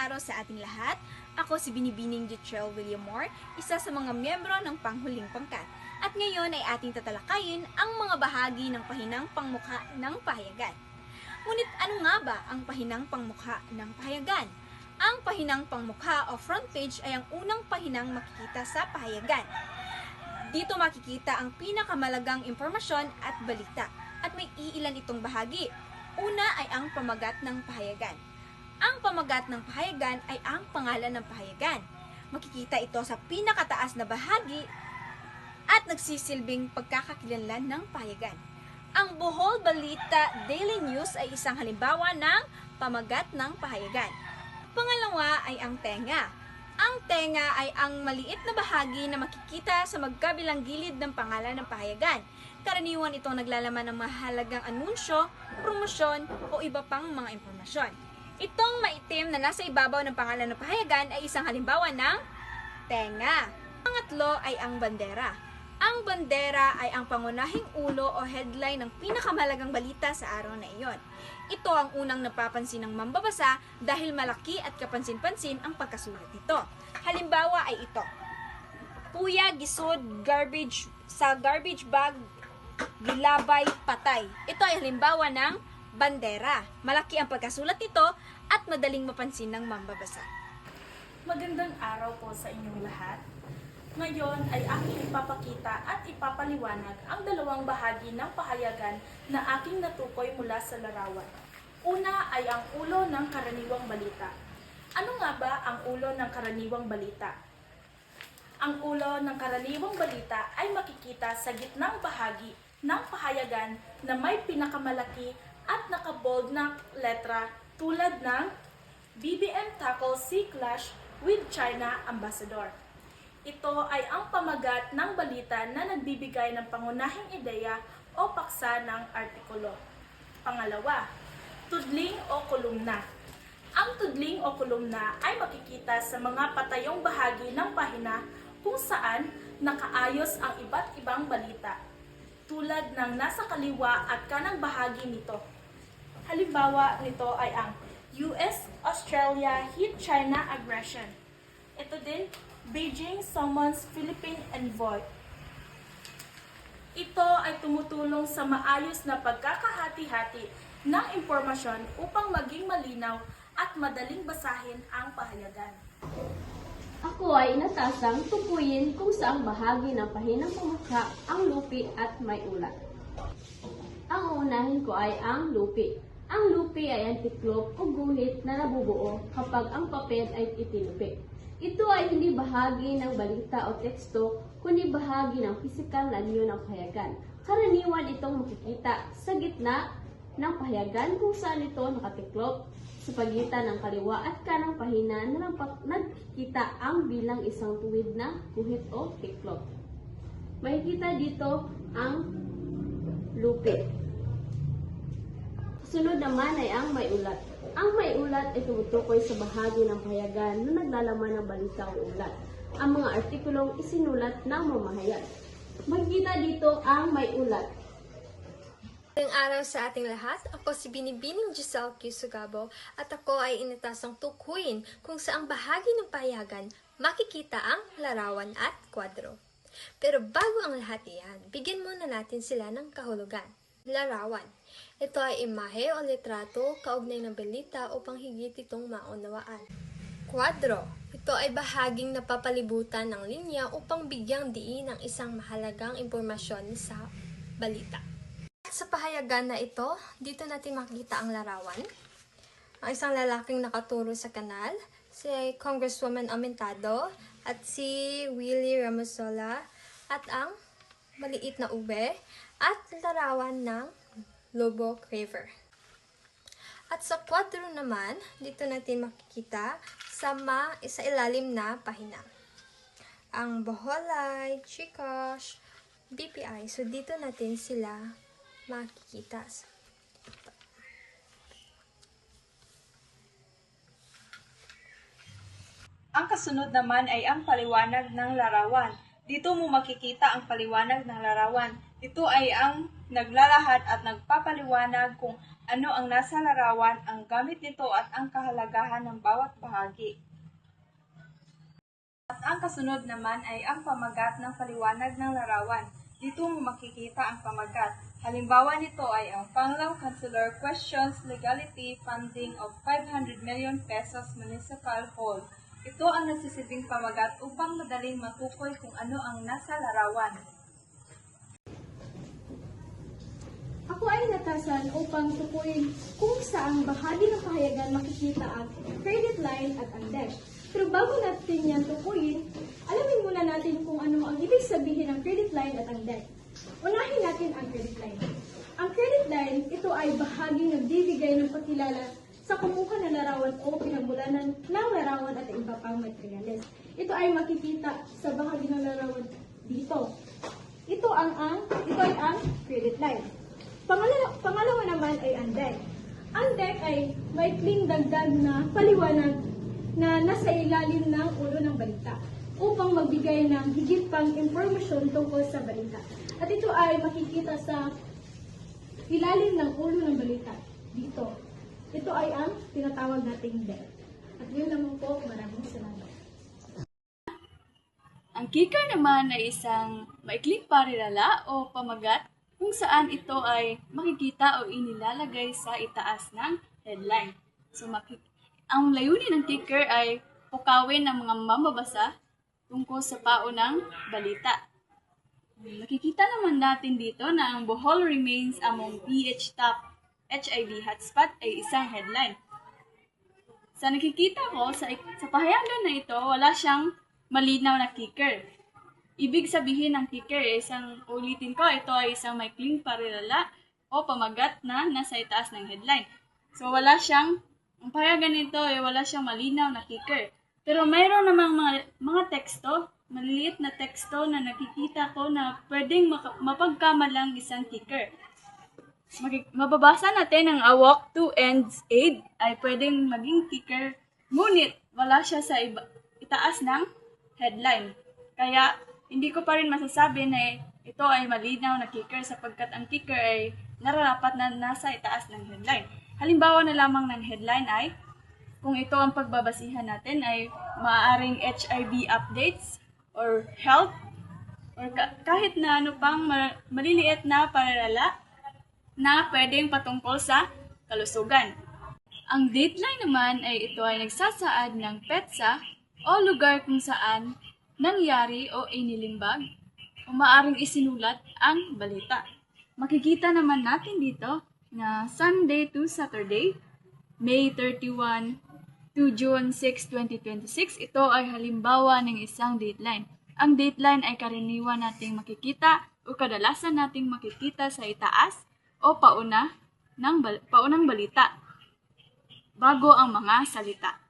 araw sa ating lahat. Ako si Binibining Jitrell Williamore, isa sa mga miyembro ng Panghuling Pangkat. At ngayon ay ating tatalakayin ang mga bahagi ng pahinang pangmukha ng pahayagan. Ngunit ano nga ba ang pahinang pangmukha ng pahayagan? Ang pahinang pangmukha o front page ay ang unang pahinang makikita sa pahayagan. Dito makikita ang pinakamalagang impormasyon at balita at may iilan itong bahagi. Una ay ang pamagat ng pahayagan. Ang pamagat ng pahayagan ay ang pangalan ng pahayagan. Makikita ito sa pinakataas na bahagi at nagsisilbing pagkakakilanlan ng pahayagan. Ang Bohol Balita Daily News ay isang halimbawa ng pamagat ng pahayagan. Pangalawa ay ang tenga. Ang tenga ay ang maliit na bahagi na makikita sa magkabilang gilid ng pangalan ng pahayagan. Karaniwan itong naglalaman ng mahalagang anunsyo, promosyon o iba pang mga impormasyon. Itong maitim na nasa ibabaw ng pangalan ng pahayagan ay isang halimbawa ng tenga. Pangatlo ay ang bandera. Ang bandera ay ang pangunahing ulo o headline ng pinakamalagang balita sa araw na iyon. Ito ang unang napapansin ng mambabasa dahil malaki at kapansin-pansin ang pagkasulat nito. Halimbawa ay ito: Puya, gisod, garbage, sa garbage bag, gilabay, patay. Ito ay halimbawa ng bandera. Malaki ang pagkasulat nito at madaling mapansin ng mambabasa. Magandang araw po sa inyong lahat. Ngayon ay aking ipapakita at ipapaliwanag ang dalawang bahagi ng pahayagan na aking natukoy mula sa larawan. Una ay ang ulo ng karaniwang balita. Ano nga ba ang ulo ng karaniwang balita? Ang ulo ng karaniwang balita ay makikita sa gitnang bahagi ng pahayagan na may pinakamalaki at nakabold na letra tulad ng BBM tackles sea clash with China ambassador. Ito ay ang pamagat ng balita na nagbibigay ng pangunahing ideya o paksa ng artikulo. Pangalawa, tudling o kolumna. Ang tudling o kolumna ay makikita sa mga patayong bahagi ng pahina kung saan nakaayos ang iba't ibang balita, tulad ng nasa kaliwa at kanang bahagi nito. Halimbawa nito ay ang US-Australia hit China aggression. Ito din, Beijing summons Philippine envoy. Ito ay tumutulong sa maayos na pagkakahati-hati ng impormasyon upang maging malinaw at madaling basahin ang pahayagan. Ako ay inatasang tukuyin kung saang bahagi ng pahinang pamukha ang lupi at may ulat. Ang uunahin ko ay ang lupi. Ang lupi ay ang tiklop o guhit na nabubuo kapag ang papel ay itinupi. Ito ay hindi bahagi ng balita o teksto, kundi bahagi ng pisikal na anyo ng pahayagan. Karaniwan itong makikita sa gitna ng pahayagan kung saan ito nakatiklop sa pagitan ng kaliwa at kanang pahina na nagkikita ang bilang isang tuwid na guhit o tiklop. Makikita dito ang lupi. Sunod naman ay ang may ulat. Ang may ulat ay tumutukoy sa bahagi ng pahayagan na naglalaman ng balita o ulat. Ang mga artikulong isinulat ng mamahayag. Makikita dito ang may ulat. Magandang araw sa ating lahat. Ako si Binibining Giselle Q. Sugabo at ako ay inatasang tukuyin kung saang bahagi ng pahayagan makikita ang larawan at kwadro. Pero bago ang lahat iyan, bigyan muna natin sila ng kahulugan. Larawan. Ito ay imahe o litrato kaugnay ng balita upang higit itong maunawaan. Kwadro. Ito ay bahaging napapalibutan ng linya upang bigyang diin ang isang mahalagang impormasyon sa balita. Sa pahayagan na ito, dito natin makikita ang larawan. Ang isang lalaking nakaturo sa kanal, si Congresswoman Aumentado at si Willie Ramos-Sola at ang maliit na ube at larawan ng Lobo River. At sa kwadro naman, dito natin makikita sa ilalim na pahina ang Boholay, Chikosh, BPI. So dito natin sila makikita. Ang kasunod naman ay ang paliwanag ng larawan. Dito mo makikita ang paliwanag ng larawan. Ito ay ang naglalahad at nagpapaliwanag kung ano ang nasa larawan, ang gamit nito at ang kahalagahan ng bawat bahagi. At ang kasunod naman ay ang pamagat ng paliwanag ng larawan. Dito mo makikita ang pamagat. Halimbawa nito ay ang Panglao Councilor questions legality funding of 500 million pesos municipal hall. Ito ang nagsisibing pamagat upang madaling matukoy kung ano ang nasa larawan. Ako ay natasan upang tukuyin kung saang bahagi ng pahayagan makikita ang credit line at ang debt. Pero bago natin yan tukuyin, alamin muna natin kung ano ang ibig sabihin ng credit line at ang debt. Unahin natin ang credit line. Ang credit line, ito ay bahaging nagbibigay ng pakilala sa kumuha ng larawan o pinagmulanan ng larawan at iba pang materyales. Ito ay makikita sa bahagi ng larawan dito. Ito ay ang credit line. Pangalawa naman ay ang deck. Ang deck ay maikling dagdag na paliwanag na nasa ilalim ng ulo ng balita upang magbigay ng higit pang impormasyon tungkol sa balita. At ito ay makikita sa ilalim ng ulo ng balita dito. Ito ay ang tinatawag nating deck. At yun lamang po, maraming salamat. Ang kicker naman ay isang maikling parirala o pamagat kung saan ito ay makikita o inilalagay sa itaas ng headline. So, ang layunin ng kicker ay pukawin ng mga mambabasa tungkol sa paunang balita. Makikita naman natin dito na ang Bohol remains among PH top HIV hotspot ay isang headline. Sa nakikita ko, sa pahayagan na ito, wala siyang malinaw na kicker. Ibig sabihin ng kicker ulitin ko, ito ay isang maikling parirala o pamagat na nasa itaas ng headline. So ang pahayagan nito ay wala siyang malinaw na kicker. Pero mayroon namang mga teksto, maliliit na teksto na nakikita ko na pwedeng mapagkamalang isang kicker. Mababasa natin ang a walk to ends aid ay pwedeng maging kicker, ngunit wala siya sa itaas ng headline. Kaya hindi ko pa rin masasabi na ito ay malinaw na kicker sapagkat ang kicker ay nararapat na nasa itaas ng headline. Halimbawa na lamang ng headline ay, kung ito ang pagbabasihan natin ay maaaring HIV updates or health or kahit na ano pang maliliit na parirala na pwedeng patungkol sa kalusugan. Ang dateline naman ay ito ay nagsasaad ng petsa o lugar kung saan nangyari o inilimbag o maaaring isinulat ang balita. Makikita naman natin dito na Sunday to Saturday, May 31 to June 6, 2026, ito ay halimbawa ng isang dateline. Ang dateline ay karaniwan nating makikita o kadalasan nating makikita sa itaas o paunang balita bago ang mga salita.